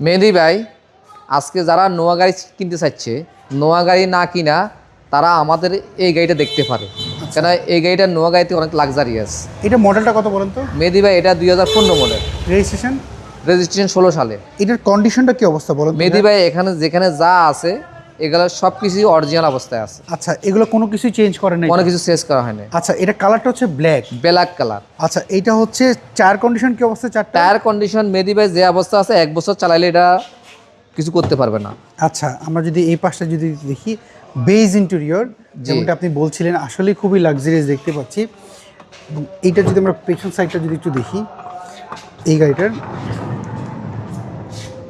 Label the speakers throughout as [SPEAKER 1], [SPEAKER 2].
[SPEAKER 1] মেহেদি ভাই, আজকে যারা নোয়া গাড়ি কিনতে চাচ্ছে, নোয়া গাড়ি না কিনা তারা আমাদের এই গাড়িটা দেখতে পারে। কেন এই গাড়িটা নোয়া গাড়িতে অনেক লাক্সারিয়াস।
[SPEAKER 2] এটা মডেলটা কত বলেন তো?
[SPEAKER 1] মেহেদি ভাই, এটা 2015 মডেল,
[SPEAKER 2] রেজিস্ট্রেশন
[SPEAKER 1] 16 সালে।
[SPEAKER 2] এটার কন্ডিশনটা কি অবস্থা বলেন তো?
[SPEAKER 1] মেহেদি ভাই, এখানে যেখানে যা আছে এগুলো সব কিছুই অরিজিনাল অবস্থায় আছে।
[SPEAKER 2] আচ্ছা, এগুলো কোনো কিছু চেঞ্জ করেন না?
[SPEAKER 1] কোনো কিছু চেঞ্জ করা হয়নি।
[SPEAKER 2] আচ্ছা, এটা কালারটা হচ্ছে
[SPEAKER 1] ব্ল্যাক কালার।
[SPEAKER 2] আচ্ছা, এটা হচ্ছে টায়ার কন্ডিশন কি অবস্থা?
[SPEAKER 1] টায়ার কন্ডিশন মেহেদি ভাই যে অবস্থা আছে, 1 বছর চালাইলে এটা কিছু করতে পারবে না।
[SPEAKER 2] আচ্ছা, আমরা যদি এই পাশটা যদি দেখি, বেজ ইন্টেরিয়র যেমনটা আপনি বলছিলেন, আসলে খুবই লাক্সারিয়াস দেখতে পাচ্ছি। এইটা যদি আমরা পেছন সাইডটা যদি একটু দেখি, এই গাড়িটার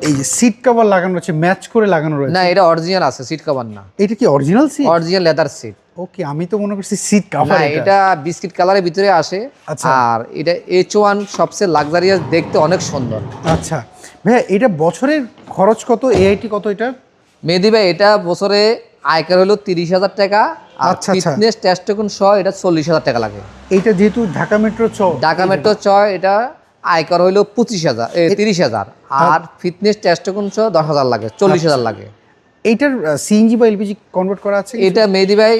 [SPEAKER 2] এই যে সিট কভার লাগানো রয়েছে, ম্যাচ করে লাগানো রয়েছে।
[SPEAKER 1] না, এটা অরিজিনাল আছে, সিট কভার না।
[SPEAKER 2] এটা কি original seat?
[SPEAKER 1] Original leather seat.
[SPEAKER 2] Okay, আমি তো মনে করছি সিট কভার।
[SPEAKER 1] না, এটা বিস্কিট কালারের ভিতরে আসে।
[SPEAKER 2] আচ্ছা।
[SPEAKER 1] আর এটা H1 সবচেয়ে লাক্সারিয়াস, দেখতে অনেক সুন্দর।
[SPEAKER 2] আচ্ছা ভাইয়া, এটা বছরের খরচ কত, এআইটি কত এটা?
[SPEAKER 1] মেহেদি ভাই, এটা বছরে আয়কর হলো 30,000 টাকা। আর
[SPEAKER 2] আচ্ছা,
[SPEAKER 1] ফিটনেস টেস্ট টোকেন সহ এটা 40,000 টাকা লাগে।
[SPEAKER 2] এইটা যেহেতু ঢাকা মেট্রো
[SPEAKER 1] ঢাকা মেট্রো এটা আয়কর হইলো 30,000। আর ফিটনেস টেস্ট টোকেন সহ 10,000 লাগে, 40,000 লাগে।
[SPEAKER 2] এইটার সিএনজি বা এলপিজি কনভার্ট করা আছে?
[SPEAKER 1] এটা মেহেদি ভাই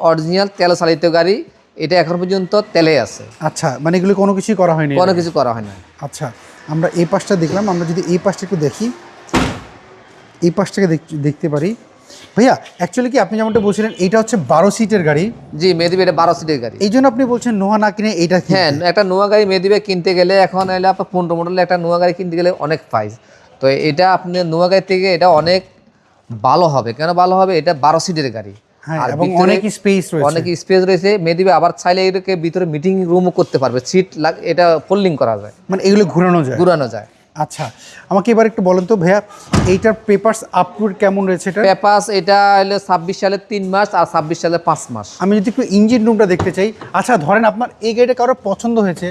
[SPEAKER 1] অরিজিনাল তেল চালিত গাড়ি, এটা এখন পর্যন্ত তেলে আছে।
[SPEAKER 2] আচ্ছা, মানে এগুলো কোনো কিছুই করা হয়নি?
[SPEAKER 1] কোনো কিছু করা হয় না।
[SPEAKER 2] আচ্ছা, আমরা এই পাশটা দেখলাম, আমরা যদি এই পাশটা একটু দেখি, এই পাশটাকে দেখতে পারি। ভাইয়া, অ্যাকচুয়ালি কি আপনি যেমনটা বলছিলেন, এইটা হচ্ছে 12 সিটের গাড়ি।
[SPEAKER 1] জি মেহেদি ভাই, এটা 12 সিটের গাড়ি।
[SPEAKER 2] এই জন্য আপনি বলছেন নোয়া না কিনে এইটা?
[SPEAKER 1] হ্যাঁ, একটা নোয়া গাড়ি মেহেদি ভাই কিনতে গেলে এখন এলে আপনার 15 মডেলের একটা নোয়া গাড়ি কিনতে গেলে অনেক প্রাইস। তো এটা আপনি নোয়া গাড়ি থেকে এটা অনেক ভালো হবে। কেন ভালো হবে? এটা 12 সিটের গাড়ি।
[SPEAKER 2] হ্যাঁ,
[SPEAKER 1] আর
[SPEAKER 2] এবং অনেক স্পেস রয়েছে।
[SPEAKER 1] অনেক স্পেস রয়েছে। মেহেদি ভাই আবার চাইলে এটাকে ভিতরে মিটিং রুমও করতে পারবে। সিট এটা ফোল্ডিং করা যায়,
[SPEAKER 2] মানে এগুলো ঘোরানো যায়। আচ্ছা, আমাকে এবার একটু বলেন তো ভাইয়া, এইটার পেপারস আপটুড কেমন রয়েছে? এটা
[SPEAKER 1] পেপারস এটা হলো 26 সালের 3 মাস আর 26 সালের 5 মাস।
[SPEAKER 2] আমি যদি একটু ইঞ্জিন রুমটা দেখতে চাই। আচ্ছা, ধরেন আপনার এই গাড়িটা কারো পছন্দ হয়েছে,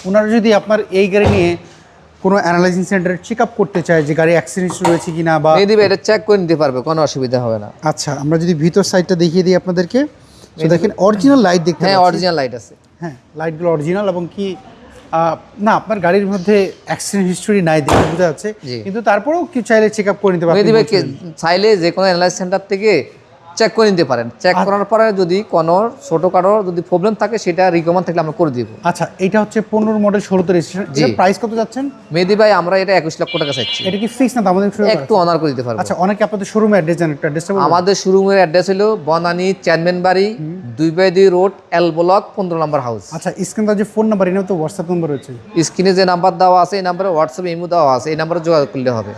[SPEAKER 2] ওনারা যদি আপনার এই গাড়ি নিয়ে কোনো অ্যানালাইজিং সেন্টারে চেক আপ করতে চায় যে গাড়ি অ্যাক্সিডেন্ট রয়েছে কিনা, বা
[SPEAKER 1] মেহেদি ভাই এটা চেক করে নিতে পারবে, কোনো অসুবিধা হবে না।
[SPEAKER 2] আচ্ছা, আমরা যদি ভিতর সাইডটা দেখিয়ে দিই আপনাদেরকে, তো দেখেন অরিজিনাল লাইট দেখতে
[SPEAKER 1] হ্যাঁ,
[SPEAKER 2] পাচ্ছি।
[SPEAKER 1] অরিজিনাল লাইট আছে।
[SPEAKER 2] হ্যাঁ, লাইটগুলো অরিজিনাল, এবং কি না, আপনার গাড়ির মধ্যে অ্যাক্সিডেন্ট হিস্টোরি নাই দেখে বোঝা যাচ্ছে, কিন্তু তারপরেও কি চাইলে চেক আপ করে নিতে পারবেন?
[SPEAKER 1] মেহেদি ভাই চাইলে যে কোনো অ্যানালাইজ সেন্টার থেকে চেক করে নিতে পারেন। চেক করার পরে যদি কোনো ছোটোখাটো যদি প্রবলেম থাকে, সেটা রিকমেন্ড থাকলে আমরা করে দিব।
[SPEAKER 2] আচ্ছা, এটা হচ্ছে 15 মডেল 16 রেজিস্ট্রেশন। এর প্রাইস কত যাচ্ছেন?
[SPEAKER 1] মেহেদি ভাই, আমরা এটা 21 লক্ষ টাকা চাইছি।
[SPEAKER 2] এটা কি ফিক্স না আমাদের
[SPEAKER 1] একটু অনার করে দিতে পারবো।
[SPEAKER 2] আচ্ছা, অনেকে আপনাদের শোরুমে অ্যাড্রেস জানেন, একটা অ্যাড্রেসটা বলুন।
[SPEAKER 1] আমাদের শোরুমের অ্যাড্রেস হলো বনানী চেয়ারম্যান বাড়ি, 2/2 রোড, এল ব্লক, 15 নম্বর হাউস।
[SPEAKER 2] আচ্ছা, স্ক্রিনে যে ফোন নাম্বার, এটাও তো হোয়াটসঅ্যাপ নাম্বার রয়েছে?
[SPEAKER 1] স্ক্রিনে যে নাম্বার দেওয়া আছে এই নাম্বারে হোয়াটসঅ্যাপ ইমো দেওয়া আছে, এই নাম্বারে যোগাযোগ করলে হবে।